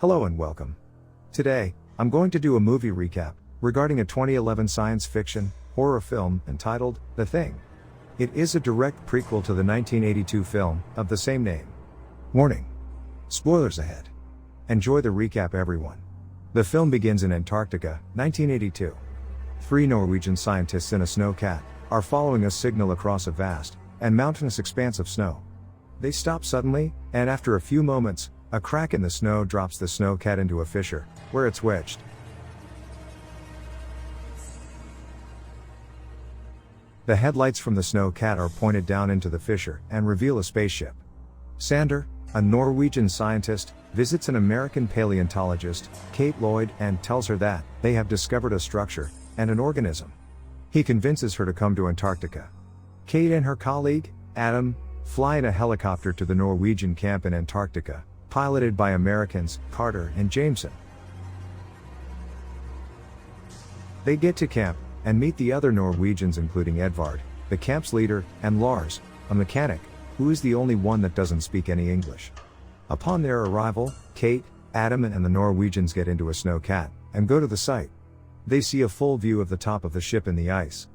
Hello and welcome. Today, I'm going to do a movie recap regarding a 2011 science fiction horror film entitled The Thing. It is a direct prequel to the 1982 film of the same name. Warning. Spoilers ahead. Enjoy the recap, everyone. The film begins in Antarctica, 1982. 3 Norwegian scientists in a snowcat are following a signal across a vast and mountainous expanse of snow. They stop suddenly, and after a few moments, a crack in the snow drops the snowcat into a fissure, where it's wedged. The headlights from the snowcat are pointed down into the fissure and reveal a spaceship. Sander, a Norwegian scientist, visits an American paleontologist, Kate Lloyd, and tells her that they have discovered a structure and an organism. He convinces her to come to Antarctica. Kate and her colleague, Adam, fly in a helicopter to the Norwegian camp in Antarctica, piloted by Americans, Carter and Jameson. They get to camp, and meet the other Norwegians including Edvard, the camp's leader, and Lars, a mechanic, who is the only one that doesn't speak any English. Upon their arrival, Kate, Adam and the Norwegians get into a snowcat, and go to the site. They see a full view of the top of the ship in the ice.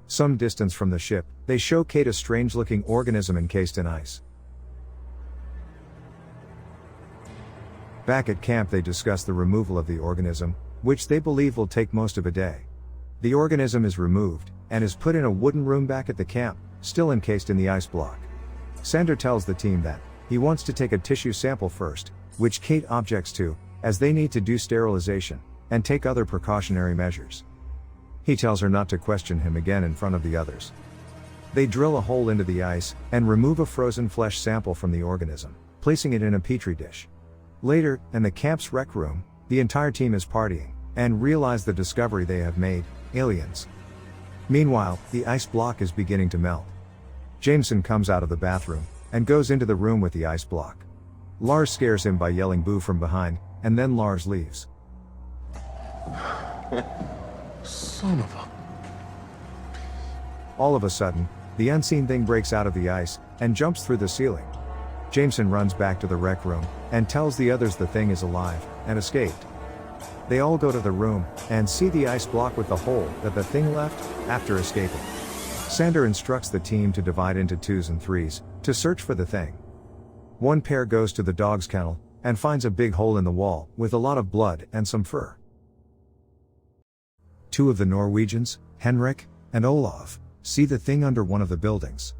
Some distance from the ship, they show Kate a strange-looking organism encased in ice. Back at camp they discuss the removal of the organism, which they believe will take most of a day. The organism is removed, and is put in a wooden room back at the camp, still encased in the ice block. Sander tells the team that he wants to take a tissue sample first, which Kate objects to, as they need to do sterilization, and take other precautionary measures. He tells her not to question him again in front of the others. They drill a hole into the ice, and remove a frozen flesh sample from the organism, placing it in a petri dish. Later, in the camp's rec room, the entire team is partying, and realize the discovery they have made: aliens. Meanwhile, the ice block is beginning to melt. Jameson comes out of the bathroom, and goes into the room with the ice block. Lars scares him by yelling boo from behind, and then Lars leaves. Son of a... All of a sudden, the unseen thing breaks out of the ice, and jumps through the ceiling. Jameson runs back to the rec room, and tells the others the thing is alive, and escaped. They all go to the room, and see the ice block with the hole that the thing left, after escaping. Sander instructs the team to divide into 2s and 3s, to search for the thing. One pair goes to the dog's kennel, and finds a big hole in the wall, with a lot of blood and some fur. 2 of the Norwegians, Henrik and Olav, see the thing under one of the buildings.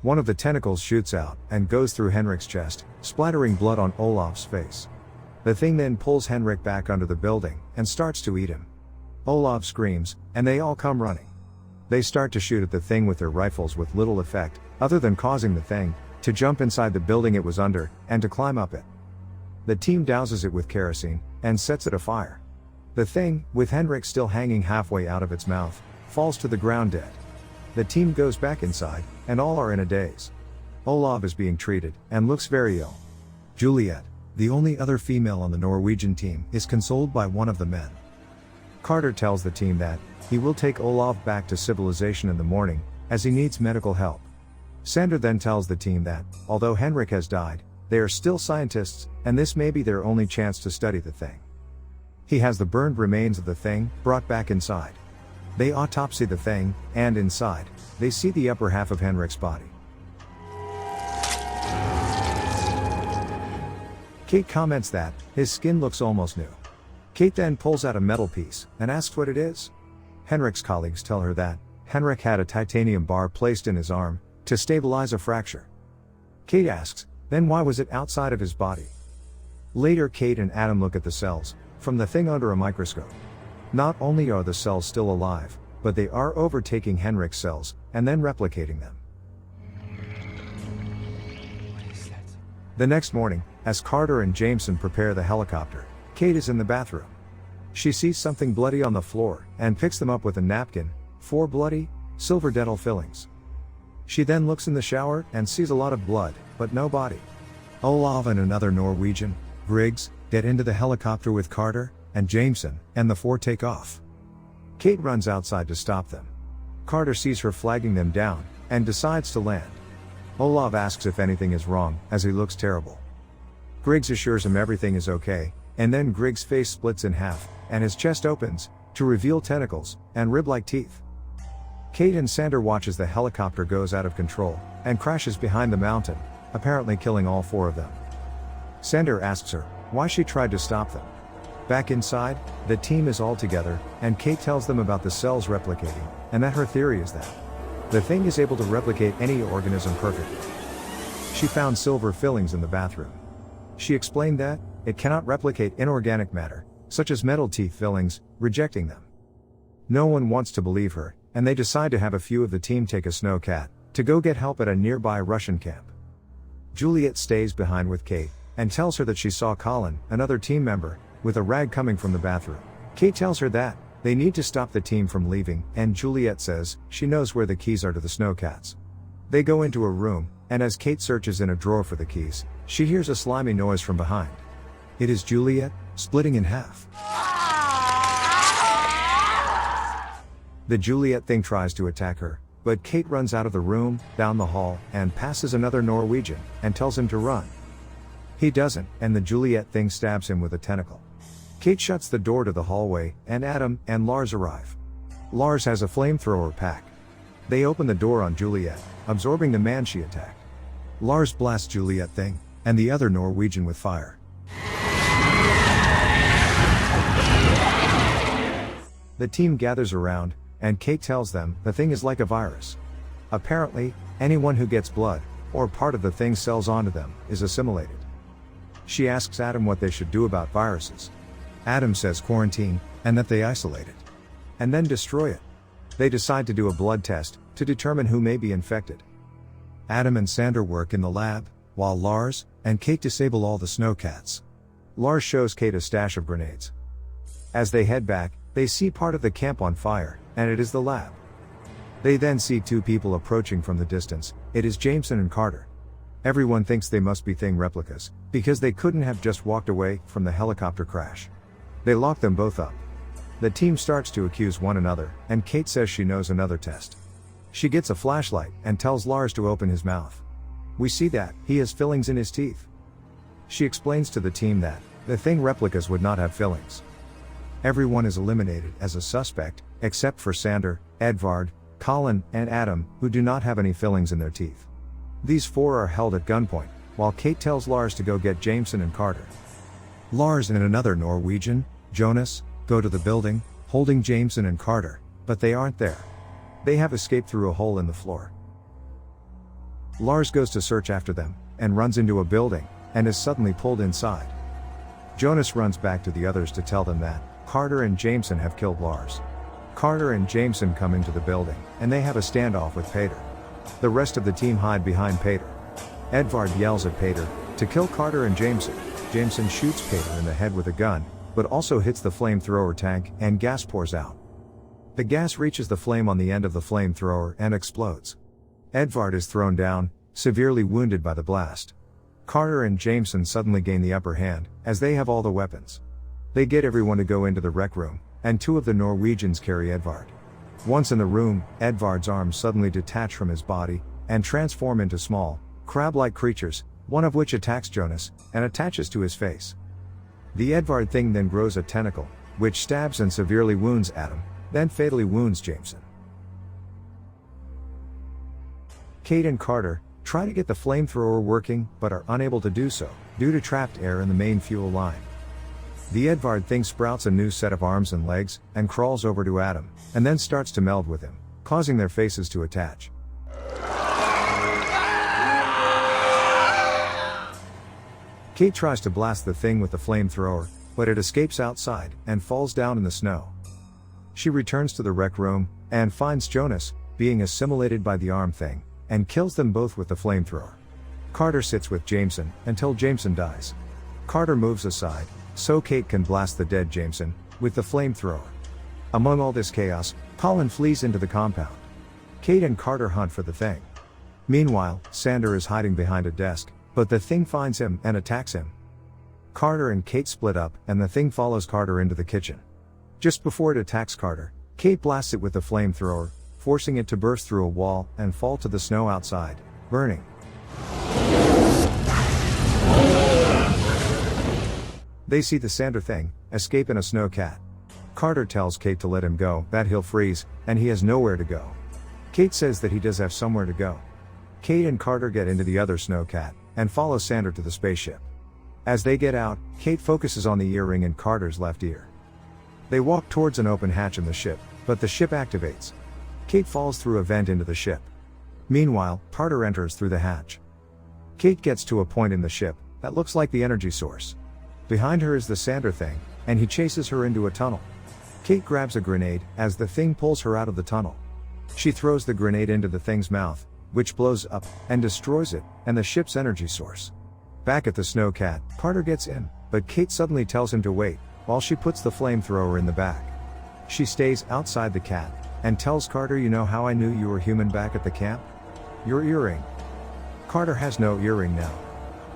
One of the tentacles shoots out, and goes through Henrik's chest, splattering blood on Olav's face. The thing then pulls Henrik back under the building, and starts to eat him. Olav screams, and they all come running. They start to shoot at the thing with their rifles with little effect, other than causing the thing to jump inside the building it was under, and to climb up it. The team douses it with kerosene, and sets it afire. The thing, with Henrik still hanging halfway out of its mouth, falls to the ground dead. The team goes back inside, and all are in a daze. Olav is being treated, and looks very ill. Juliet, the only other female on the Norwegian team, is consoled by one of the men. Carter tells the team that he will take Olav back to civilization in the morning, as he needs medical help. Sander then tells the team that, although Henrik has died, they are still scientists, and this may be their only chance to study the thing. He has the burned remains of the thing brought back inside. They autopsy the thing, and inside, they see the upper half of Henrik's body. Kate comments that his skin looks almost new. Kate then pulls out a metal piece, and asks what it is. Henrik's colleagues tell her that Henrik had a titanium bar placed in his arm, to stabilize a fracture. Kate asks, then why was it outside of his body? Later Kate and Adam look at the cells from the thing under a microscope. Not only are the cells still alive, but they are overtaking Henrik's cells, and then replicating them. The next morning, as Carter and Jameson prepare the helicopter, Kate is in the bathroom. She sees something bloody on the floor, and picks them up with a napkin, 4 bloody, silver dental fillings. She then looks in the shower, and sees a lot of blood, but no body. Olav and another Norwegian, Griggs, get into the helicopter with Carter and Jameson, and the 4 take off. Kate runs outside to stop them. Carter sees her flagging them down, and decides to land. Olav asks if anything is wrong, as he looks terrible. Griggs assures him everything is okay, And then Grig's face splits in half, and his chest opens, to reveal tentacles, and rib-like teeth. Kate and Sander watch as the helicopter goes out of control, and crashes behind the mountain, apparently killing all four of them. Sander asks her why she tried to stop them. Back inside, the team is all together, and Kate tells them about the cells replicating, and that her theory is that the thing is able to replicate any organism perfectly. She found silver fillings in the bathroom. She explained that it cannot replicate inorganic matter, such as metal teeth fillings, rejecting them. No one wants to believe her, and they decide to have a few of the team take a snowcat to go get help at a nearby Russian camp. Juliet stays behind with Kate, and tells her that she saw Colin, another team member, with a rag coming from the bathroom. Kate tells her that they need to stop the team from leaving, and Juliet says she knows where the keys are to the snowcats. They go into a room, and as Kate searches in a drawer for the keys, she hears a slimy noise from behind. It is Juliet, splitting in half. The Juliet thing tries to attack her, but Kate runs out of the room, down the hall, and passes another Norwegian, and tells him to run. He doesn't, and the Juliet thing stabs him with a tentacle. Kate shuts the door to the hallway, and Adam and Lars arrive. Lars has a flamethrower pack. They open the door on Juliet, absorbing the man she attacked. Lars blasts Juliet thing, and the other Norwegian with fire. The team gathers around, and Kate tells them the thing is like a virus. Apparently, anyone who gets blood, or part of the thing cells onto them, is assimilated. She asks Adam what they should do about viruses. Adam says quarantine, and that they isolate it. And then destroy it. They decide to do a blood test, to determine who may be infected. Adam and Sander work in the lab, while Lars and Kate disable all the snowcats. Lars shows Kate a stash of grenades. As they head back, they see part of the camp on fire, and it is the lab. They then see two people approaching from the distance. It is Jameson and Carter. Everyone thinks they must be thing replicas, because they couldn't have just walked away from the helicopter crash. They lock them both up. The team starts to accuse one another, and Kate says she knows another test. She gets a flashlight, and tells Lars to open his mouth. We see that he has fillings in his teeth. She explains to the team that the thing replicas would not have fillings. Everyone is eliminated as a suspect, except for Sander, Edvard, Colin, and Adam, who do not have any fillings in their teeth. These four are held at gunpoint, while Kate tells Lars to go get Jameson and Carter. Lars and another Norwegian, Jonas, go to the building, holding Jameson and Carter, but they aren't there. They have escaped through a hole in the floor. Lars goes to search after them, and runs into a building, and is suddenly pulled inside. Jonas runs back to the others to tell them that Carter and Jameson have killed Lars. Carter and Jameson come into the building, and they have a standoff with Peter. The rest of the team hide behind Peter. Edvard yells at Peter to kill Carter and Jameson. Jameson shoots Peter in the head with a gun, but also hits the flamethrower tank, and gas pours out. The gas reaches the flame on the end of the flamethrower and explodes. Edvard is thrown down, severely wounded by the blast. Carter and Jameson suddenly gain the upper hand, as they have all the weapons. They get everyone to go into the rec room, and two of the Norwegians carry Edvard. Once in the room, Edvard's arms suddenly detach from his body, and transform into small, crab-like creatures, one of which attacks Jonas, and attaches to his face. The Edvard thing then grows a tentacle, which stabs and severely wounds Adam, then fatally wounds Jameson. Kate and Carter try to get the flamethrower working, but are unable to do so, due to trapped air in the main fuel line. The Edvard thing sprouts a new set of arms and legs, and crawls over to Adam, and then starts to meld with him, causing their faces to attach. Kate tries to blast the thing with the flamethrower, but it escapes outside, and falls down in the snow. She returns to the rec room, and finds Jonas, being assimilated by the arm thing, and kills them both with the flamethrower. Carter sits with Jameson, until Jameson dies. Carter moves aside, so Kate can blast the dead Jameson with the flamethrower. Among all this chaos, Colin flees into the compound. Kate and Carter hunt for the thing. Meanwhile, Sander is hiding behind a desk, but the thing finds him and attacks him. Carter and Kate split up, and the thing follows Carter into the kitchen. Just before it attacks Carter, Kate blasts it with the flamethrower, forcing it to burst through a wall and fall to the snow outside, burning. They see the Sander thing escape in a snowcat. Carter tells Kate to let him go, that he'll freeze, and he has nowhere to go. Kate says that he does have somewhere to go. Kate and Carter get into the other snowcat, and follow Sander to the spaceship. As they get out, Kate focuses on the earring in Carter's left ear. They walk towards an open hatch in the ship, but the ship activates. Kate falls through a vent into the ship. Meanwhile, Carter enters through the hatch. Kate gets to a point in the ship that looks like the energy source. Behind her is the Sander thing, and he chases her into a tunnel. Kate grabs a grenade as the thing pulls her out of the tunnel. She throws the grenade into the thing's mouth, which blows up and destroys it and the ship's energy source. Back at the snowcat, Carter gets in, but Kate suddenly tells him to wait while she puts the flamethrower in the back. She stays outside the cat and tells Carter, "You know how I knew you were human back at the camp? Your earring." Carter has no earring now.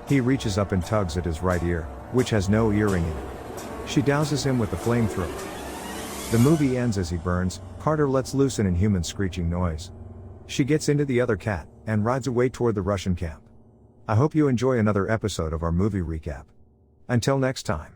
He reaches up and tugs at his right ear, which has no earring in it. She douses him with the flamethrower. The movie ends as he burns. Carter lets loose an inhuman screeching noise. She gets into the other cat and rides away toward the Russian camp. I hope you enjoy another episode of our movie recap. Until next time.